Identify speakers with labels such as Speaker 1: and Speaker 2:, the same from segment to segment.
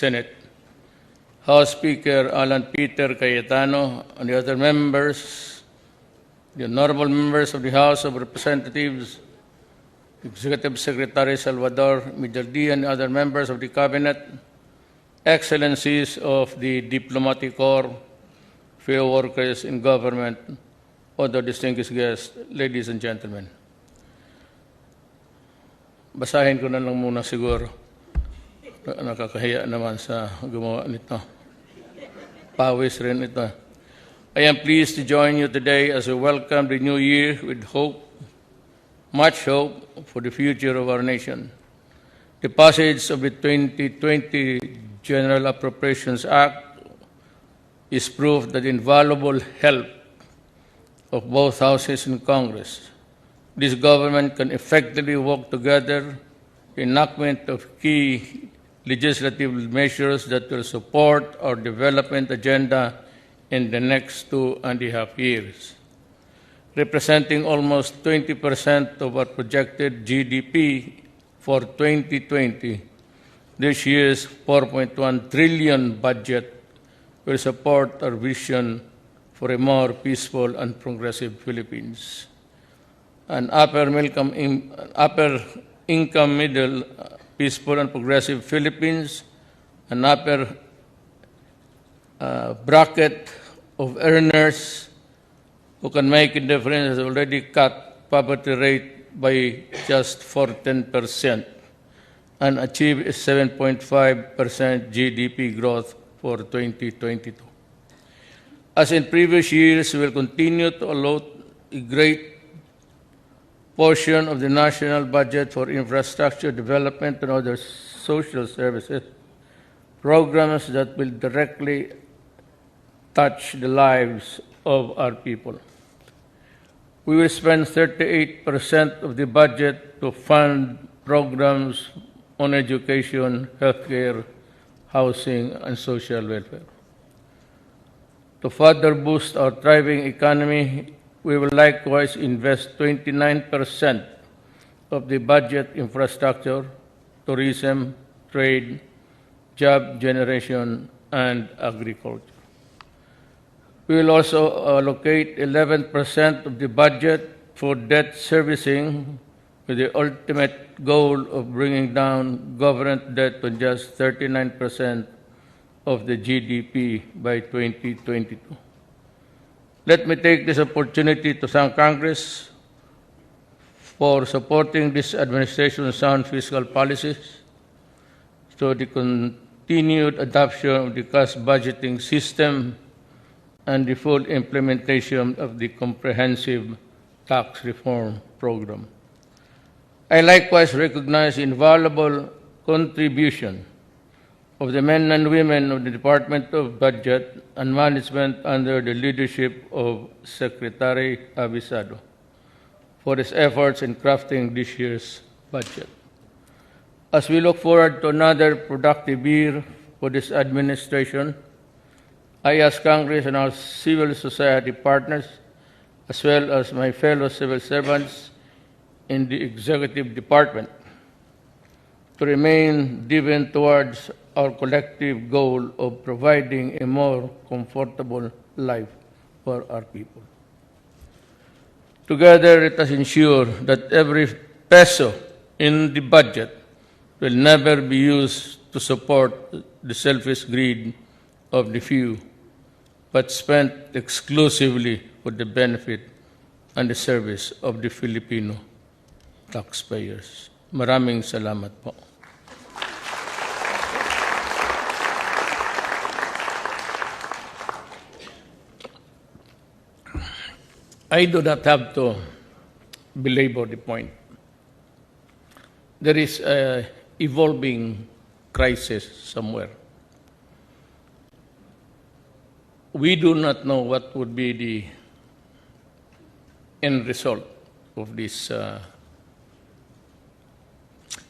Speaker 1: Senate, House Speaker Alan Peter Cayetano, and the other members, the honorable members of the House of Representatives, Executive Secretary Salvador Mijaldi, and other members of the Cabinet, Excellencies of the Diplomatic Corps, fellow workers in government, other distinguished guests, ladies and gentlemen. Basahin ko na lang muna siguro. Nakakahiya naman sa gumawa nito. Pawis rin ito. I am pleased to join you today as we welcome the new year with hope, much hope for the future of our nation. The passage of the 2020 General Appropriations Act is proof that invaluable help of both houses in Congress. This government can effectively work together the enactment of key legislative measures that will support our development agenda in the next 2.5 years. Representing almost 20% of our projected GDP for 2020, this year's 4.1 trillion budget will support our vision for a more peaceful and progressive Philippines. An upper income middle, peaceful and progressive Philippines, an upper bracket of earners who can make a difference has already cut poverty rate by just 14% and achieve a 7.5% GDP growth for 2022. As in previous years, we will continue to allot a great portion of the national budget for infrastructure development and other social services, programs that will directly touch the lives of our people. We will spend 38% of the budget to fund programs on education, healthcare, housing, and social welfare. To further boost our thriving economy, we will likewise invest 29% of the budget infrastructure, tourism, trade, job generation, and agriculture. We will also allocate 11% of the budget for debt servicing with the ultimate goal of bringing down government debt to just 39% of the GDP by 2022. Let me take this opportunity to thank Congress for supporting this administration's sound fiscal policies, to the continued adoption of the cost budgeting system, and the full implementation of the comprehensive tax reform program. I likewise recognize the invaluable contribution of the men and women of the Department of Budget and Management under the leadership of Secretary Abisado for his efforts in crafting this year's budget. As we look forward to another productive year for this administration, I ask Congress and our civil society partners, as well as my fellow civil servants in the executive department, to remain driven towards our collective goal of providing a more comfortable life for our people. Together, let us ensure that every peso in the budget will never be used to support the selfish greed of the few, but spent exclusively for the benefit and the service of the Filipino taxpayers. Maraming salamat po. I do not have to belabor the point. There is an evolving crisis somewhere. We do not know what would be the end result of this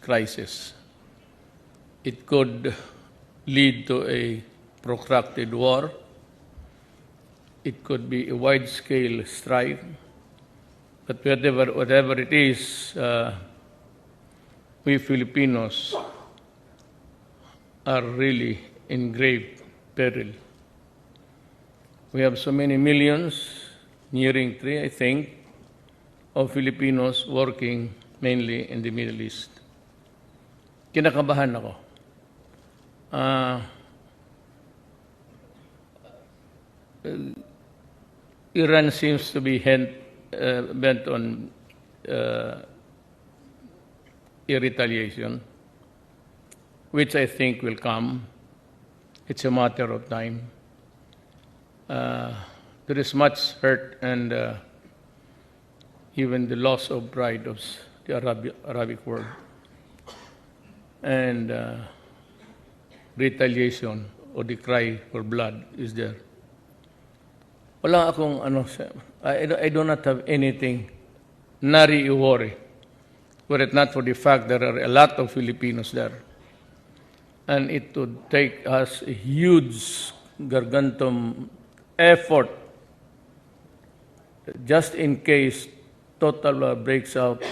Speaker 1: crisis. It could lead to a protracted war. It could be a wide-scale strife. But whatever it is, we Filipinos are really in grave peril. We have so many millions, nearing 3, I think, of Filipinos working mainly in the Middle East. Kinakabahan ako. Iran seems to be bent on retaliation, which I think will come. It's a matter of time. There is much hurt and even the loss of pride of the Arabic world. And retaliation or the cry for blood is there. Wala akong I do not have anything worry, were it not for the fact there are a lot of Filipinos there. And it would take us a huge gargantum effort just in case total war breaks out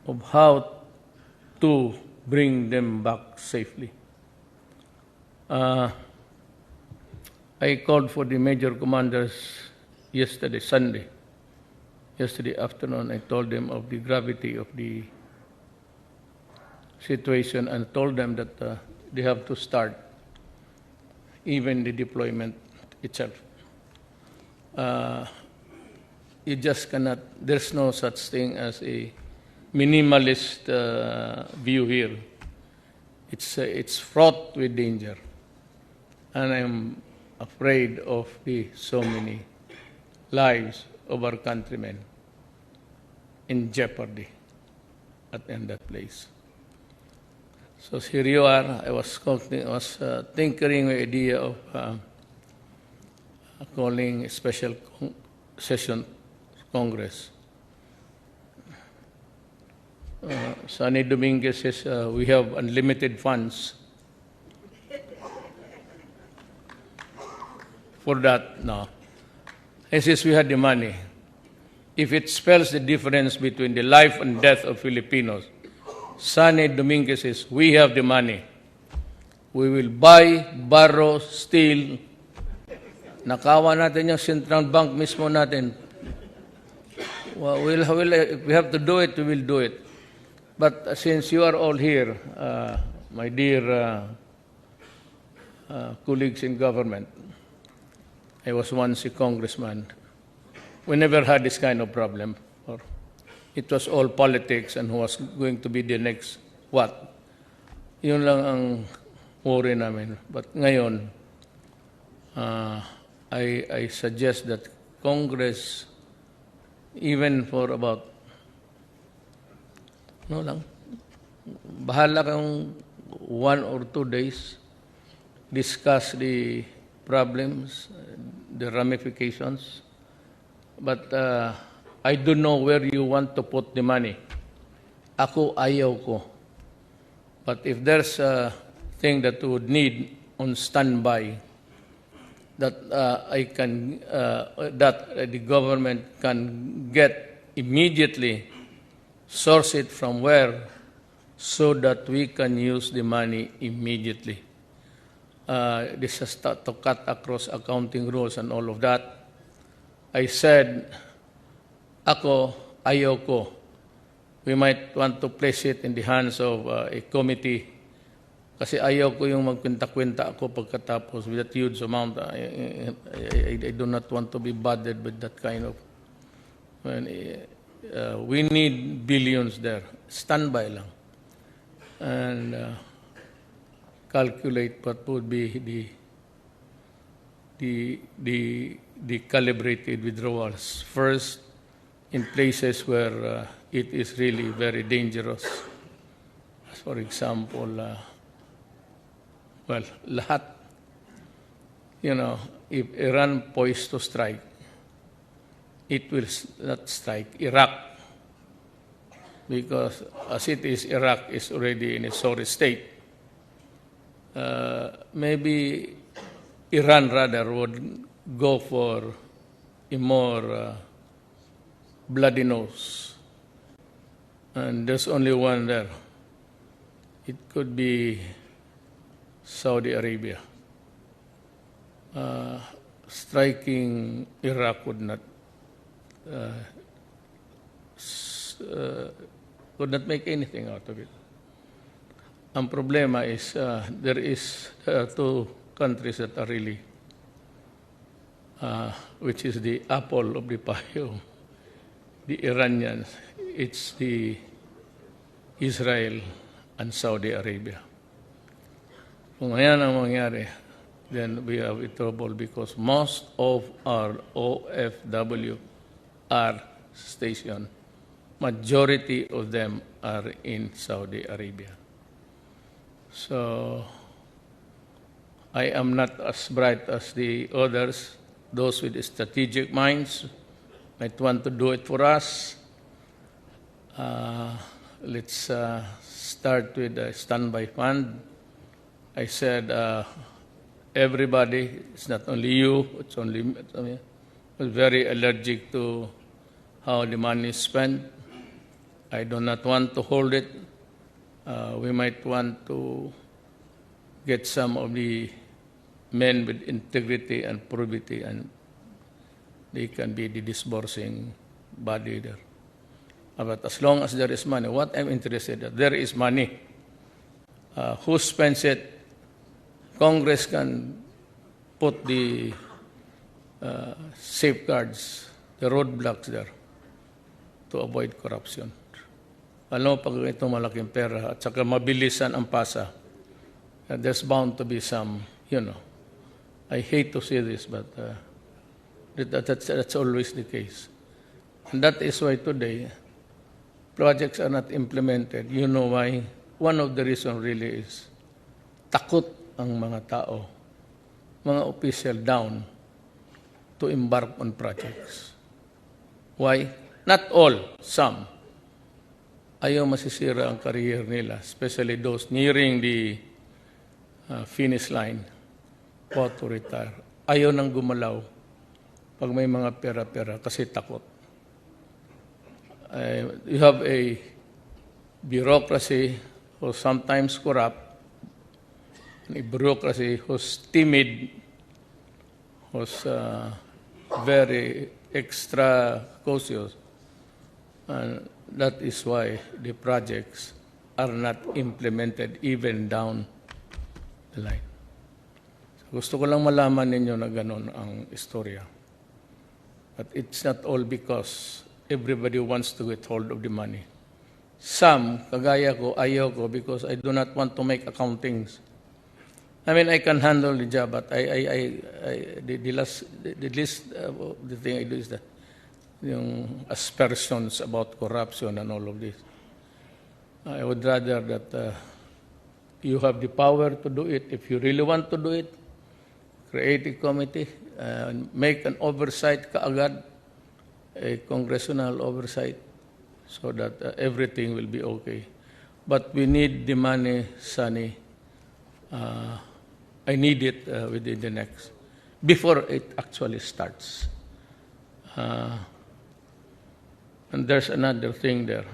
Speaker 1: of how to bring them back safely. I called for the major commanders yesterday afternoon. I told them of the gravity of the situation and told them that they have to start even the deployment itself. You just cannot, there's no such thing as a minimalist view here. It's fraught with danger. And I'm afraid of the so many lives of our countrymen in jeopardy in that place. So here you are. I was tinkering with the idea of calling a special session Congress. Sonny Dominguez says we have unlimited funds. For that, no. He says we had the money. If it spells the difference between the life and death of Filipinos, Sonny Dominguez says we have the money. We will buy, borrow, steal. Nakawa natin yung central bank mismo natin. Well, if we have to do it, we will do it. But since you are all here, my dear colleagues in government, I was once a congressman. We never had this kind of problem. It was all politics and who was going to be the next what. Yun lang ang worry namin. But ngayon, I suggest that Congress, even for about, bahala kang 1 or 2 days, discuss the problems, the ramifications. But I don't know where you want to put the money. Ako, ayaw ko. But if there's a thing that would need on standby, that that the government can get immediately, source it from where, so that we can use the money immediately. This has to cut across accounting rules and all of that. I said, ako, ayaw ko. We might want to place it in the hands of a committee. Kasi ayaw ko yung magkwenta-kwenta ako pagkatapos with that huge amount. I do not want to be bothered with that kind of... we need billions there. Standby lang. And calculate what would be the calibrated withdrawals. First, in places where it is really very dangerous. As for example, lahat, if Iran poised to strike, it will not strike Iraq. Because as it is, Iraq is already in a sorry state. Maybe Iran rather would go for a more bloody nose. And there's only one there. It could be Saudi Arabia. Striking Iraq would not make anything out of it. Ang problema is there is two countries that are really, which is the apple of the pie, the Iranians. It's the Israel and Saudi Arabia. Kung yan ang mangyari, then we have trouble because most of our OFWR station, majority of them are in Saudi Arabia. So I am not as bright as the others. Those with strategic minds might want to do it for us. Let's start with a standby fund. I said, everybody, it's not only you, it's only me, was very allergic to how the money is spent. I do not want to hold it. We might want to get some of the men with integrity and probity, and they can be the disbursing body there. But as long as there is money, what I'm interested in, there is money. Who spends it? Congress can put the safeguards, the roadblocks there to avoid corruption. Alam mo, pag ito malaking pera at saka mabilisan ang pasa, there's bound to be some, I hate to say this, but that's always the case. And that is why today, projects are not implemented. You know why? One of the reasons really is takot ang mga tao, mga official down to embark on projects. Why? Not all, some. Ayaw masisira ang career nila, especially those nearing the finish line, about to retire. Ayaw nang gumalaw pag may mga pera-pera kasi takot. You have a bureaucracy who's sometimes corrupt, a bureaucracy who's timid, who's very extra cautious, and that is why the projects are not implemented even down the line. So gusto ko lang malaman ninyo na ganun ang istorya. But it's not all because everybody wants to get hold of the money. Some, kagaya ko, ayaw ko because I do not want to make accountings. I mean, I can handle the job, but the thing I do is that yung aspersions about corruption and all of this. I would rather that you have the power to do it. If you really want to do it, create a committee, make an oversight kaagad, a congressional oversight, so that everything will be okay. But we need the money, Sunny. I need it within the next, before it actually starts. And there's another thing there.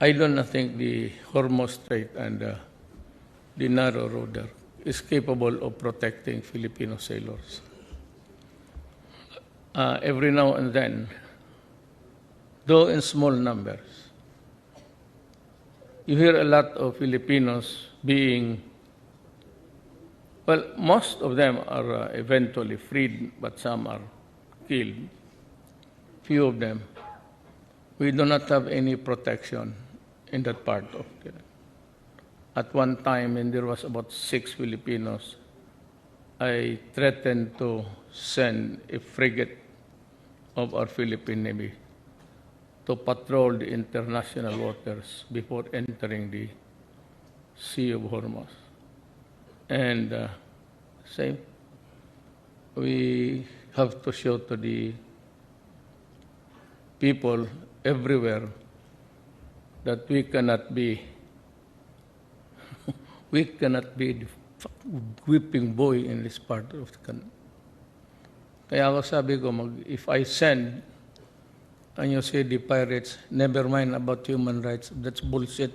Speaker 1: I do not think the Hormuz Strait and the narrow road there is capable of protecting Filipino sailors. Every now and then, though in small numbers, you hear a lot of Filipinos being, well, most of them are eventually freed, but some are killed. Few of them. We do not have any protection in that part of it. At one time, when there was about 6 Filipinos, I threatened to send a frigate of our Philippine Navy to patrol the international waters before entering the Sea of Hormuz. And same, we have to show to the people everywhere that we cannot be the whipping boy in this part of the country. Kaya ako sabi ko, if I send and you say the pirates, never mind about human rights, that's bullshit.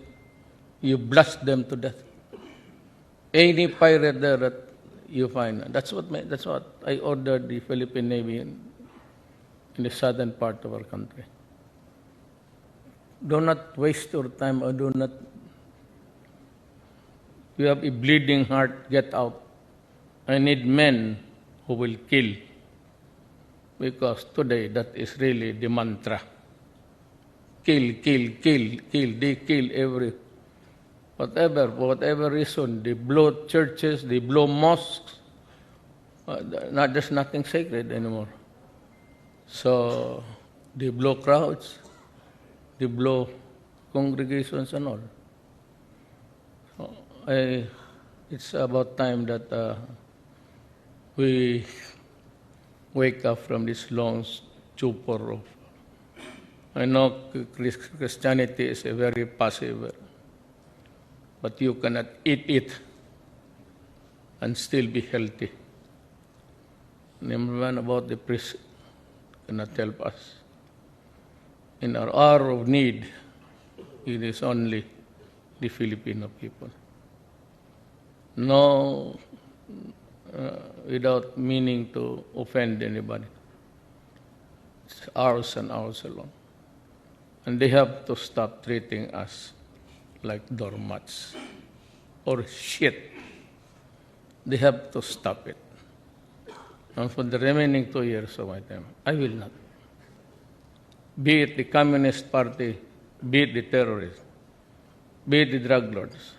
Speaker 1: You blast them to death. Any pirate there that you find. That's what I ordered the Philippine Navy in the southern part of our country. Do not waste your time, or do not. You have a bleeding heart, get out. I need men who will kill. Because today that is really the mantra. Kill, kill, kill, kill. They kill for whatever reason. They blow churches, they blow mosques. There's nothing sacred anymore. So they blow crowds, they blow congregations and all. So it's about time that we wake up from this long stupor of. I know Christianity is a very passive, but you cannot eat it and still be healthy. Number one, about the priest cannot help us. In our hour of need, it is only the Filipino people. No, without meaning to offend anybody. It's ours and ours alone. And they have to stop treating us like doormats or shit. They have to stop it. And for the remaining 2 years of my time, I will not. Be it the Communist Party, be it the terrorists, be it the drug lords.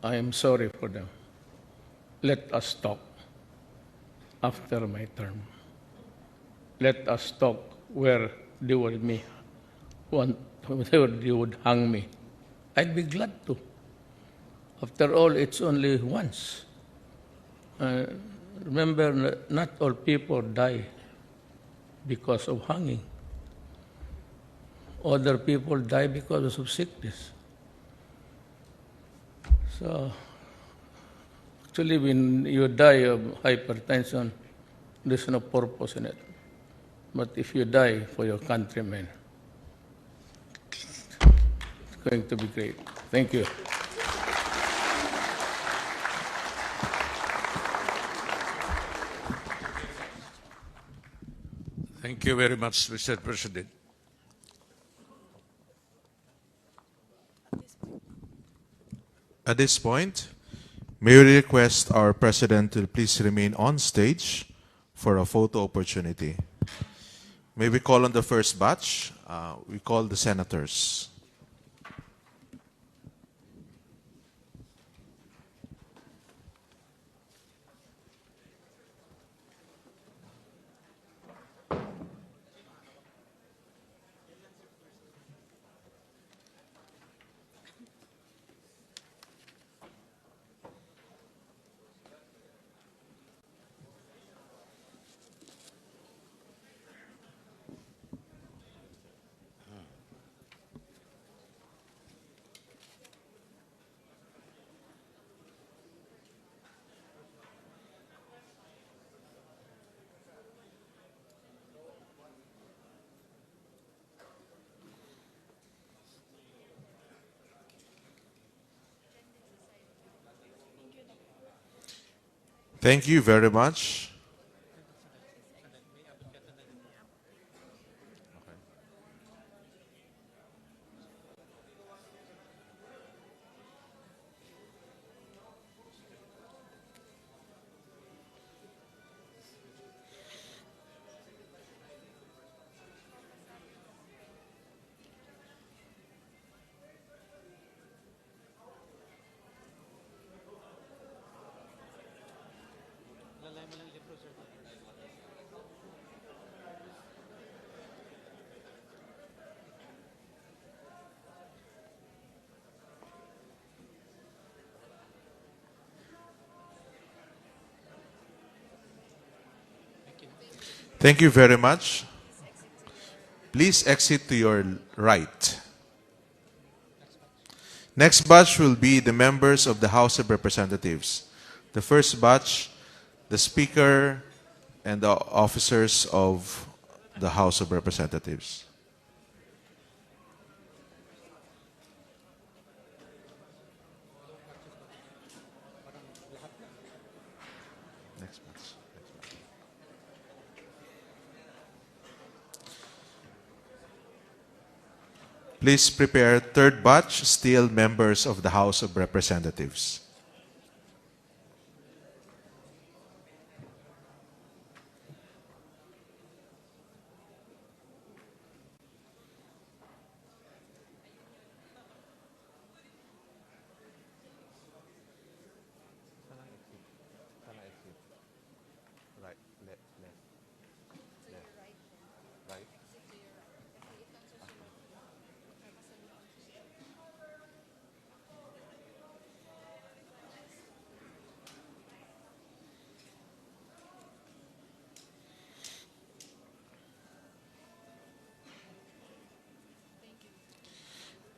Speaker 1: I am sorry for them. Let us talk after my term. Let us talk where they would hang me. I'd be glad to. After all, it's only once. Remember, not all people die because of hanging. Other people die because of sickness. So, actually, when you die of hypertension, there's no purpose in it. But if you die for your countrymen, it's going to be great. Thank you.
Speaker 2: Thank you very much, Mr. President.
Speaker 3: At this point, may we request our President to please remain on stage for a photo opportunity. May we call on the first batch? We call the senators. Thank you very much. Thank you very much. Please exit to your right. Next batch will be the members of the House of Representatives. The first batch, the Speaker and the officers of the House of Representatives. Please prepare third batch, still members of the House of Representatives. Right, left, right.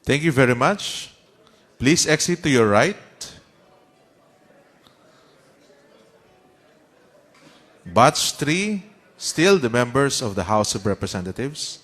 Speaker 3: Thank you very much. Please exit to your right. Batch 3, still the members of the House of Representatives.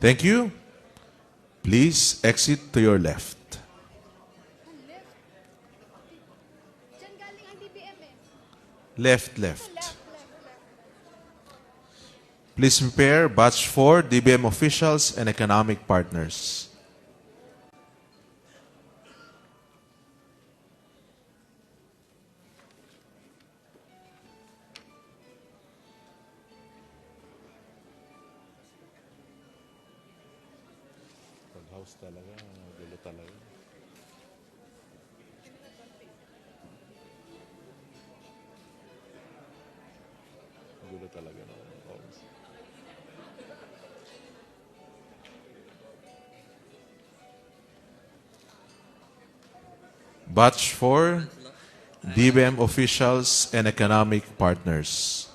Speaker 3: Thank you. Please exit to your left.
Speaker 4: Diyan galing ang DBM eh.
Speaker 3: Left, left.
Speaker 4: Left.
Speaker 3: Please prepare batch 4, DBM officials and economic partners. Pag-house talaga, gulo talaga. Gulo talaga. Batch 4, DBM officials and economic partners.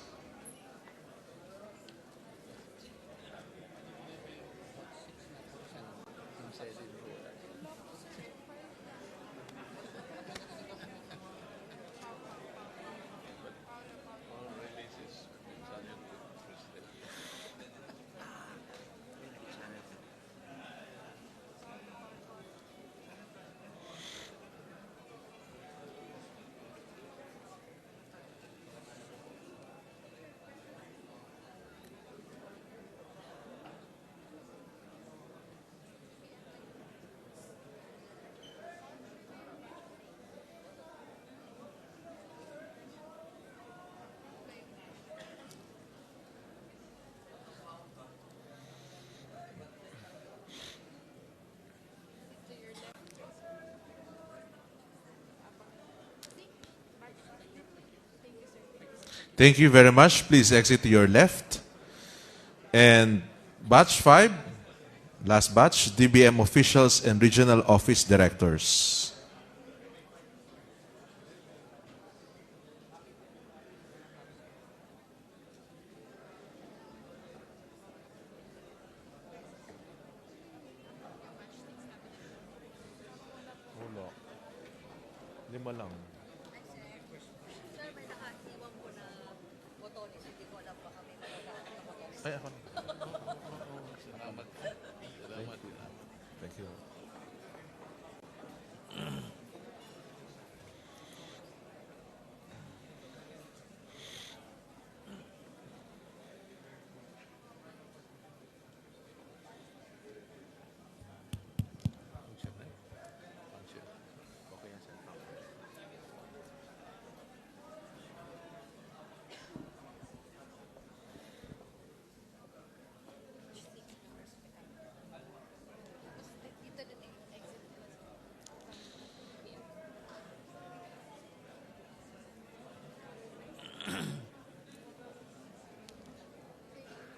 Speaker 3: Thank you very much. Please exit to your left. And batch 5, last batch, DBM officials and regional office directors. Wala. 5 lang.
Speaker 4: Sir, may nakaiwan po na botones. Hindi ko alam baka may magagamit na botones.
Speaker 3: Ay, ako.
Speaker 2: Salamat.
Speaker 3: Thank you.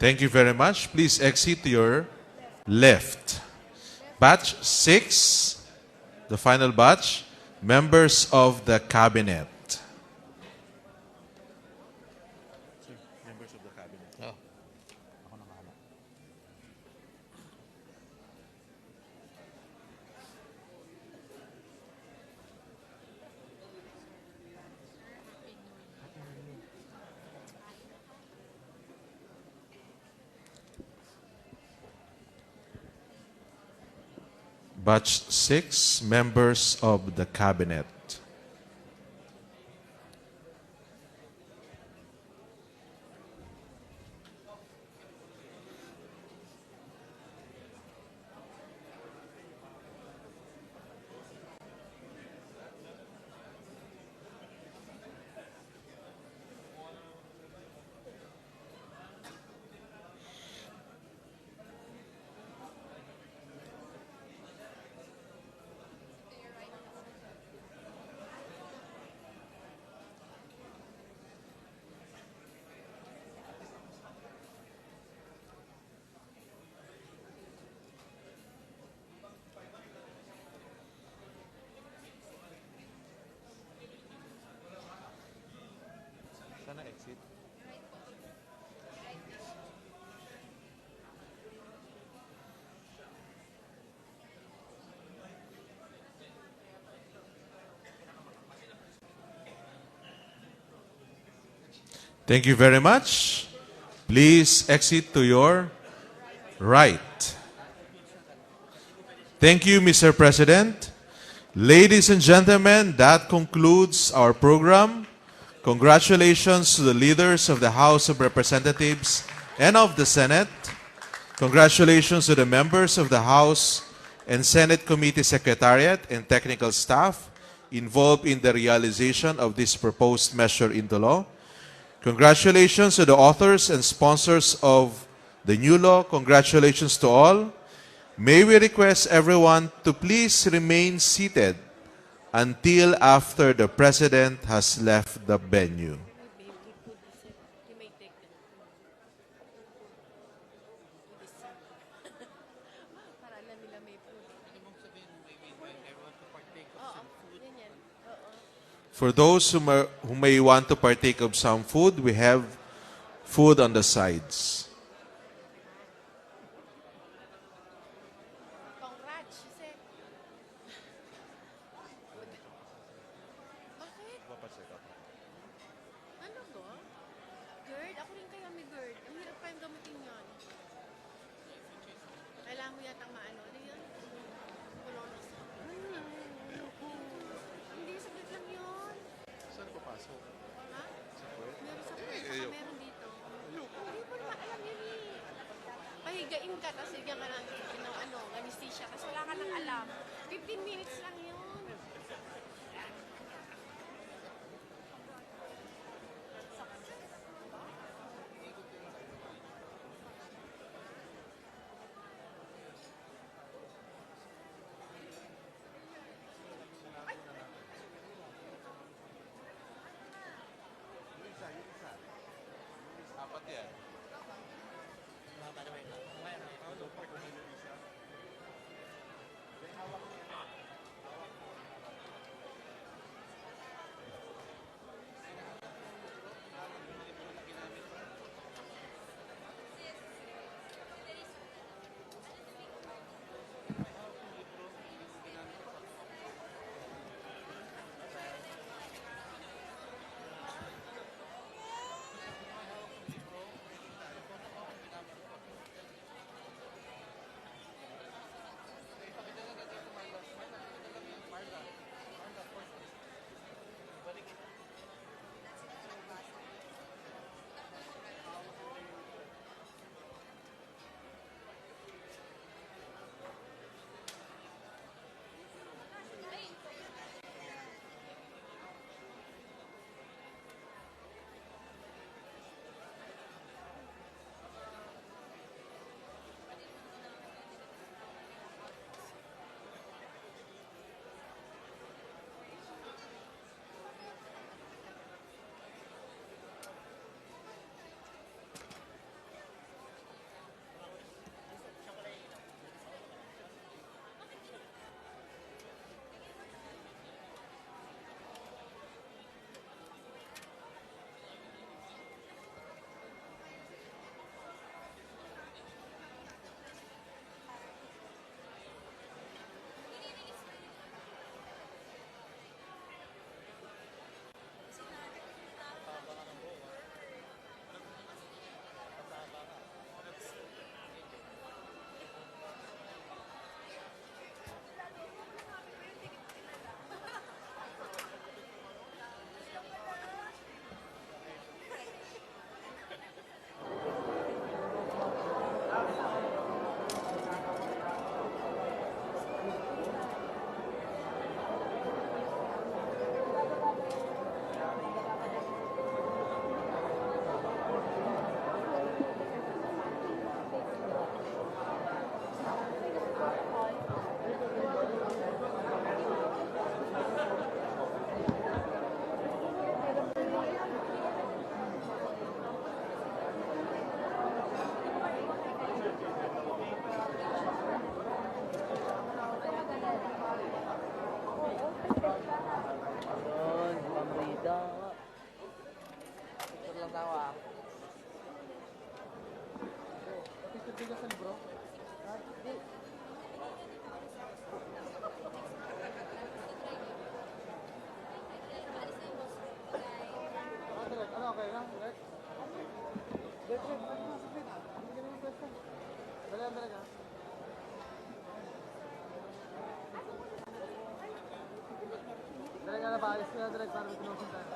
Speaker 3: Thank you very much. Please exit to your left. Batch 6, the final batch, members of the cabinet.
Speaker 2: Oh.
Speaker 3: Batch 6, members of the cabinet. Thank you very much. Please exit to your right. Thank you, Mr. President. Ladies and gentlemen, that concludes our program. Congratulations to the leaders of the House of Representatives and of the Senate. Congratulations to the members of the House and Senate Committee Secretariat and technical staff involved in the realization of this proposed measure into law. Congratulations to the authors and sponsors of the new law. Congratulations to all. May we request everyone to please remain seated until after the President has left the venue.
Speaker 4: You may take them. Para alam nila may food. Yan yan.
Speaker 3: For those who may want to partake of some food, we have food on the sides.
Speaker 4: Congrats, she said. Bakit? Ano ba? GERD? Ako rin kaya may GERD. Ang hirap kayang gamutin yun. Kailangan mo yata maano. Ano yun? Colonoscopy. Hindi, saglit lang yun.
Speaker 3: Saan papasok?
Speaker 4: Ha? Meron sa puwet. Meron dito. Hindi mo naman alam yun eh. Pahigain ka, tapos bigyan ka ng anesthesia. Kasi wala ka nang alam. 15 minutes lang yun.
Speaker 3: Apat yan.
Speaker 5: bigas sa libro? Direct. Ano, okay lang? Direct? Direct. Ano sa split? Hindi ka naman pwesto. Dali ang direct, ha? Direct, ano ba? Ayos ka na direct para may tinusin tayo.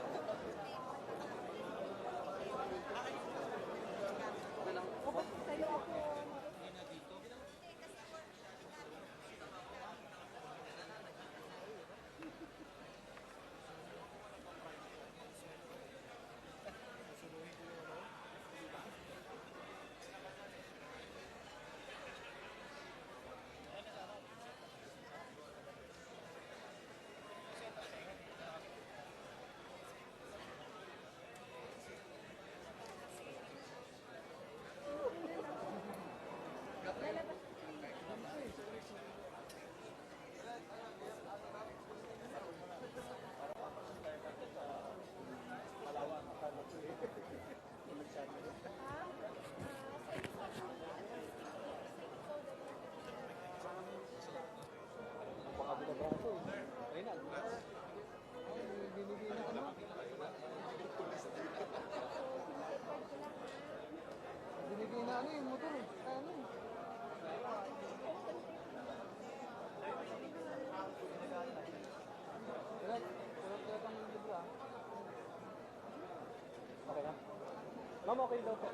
Speaker 5: Binigay na ano yung motor eh. Kaya ano eh. Direct. Direct ang libro ah. Okay na? Ma'am, okay daw po.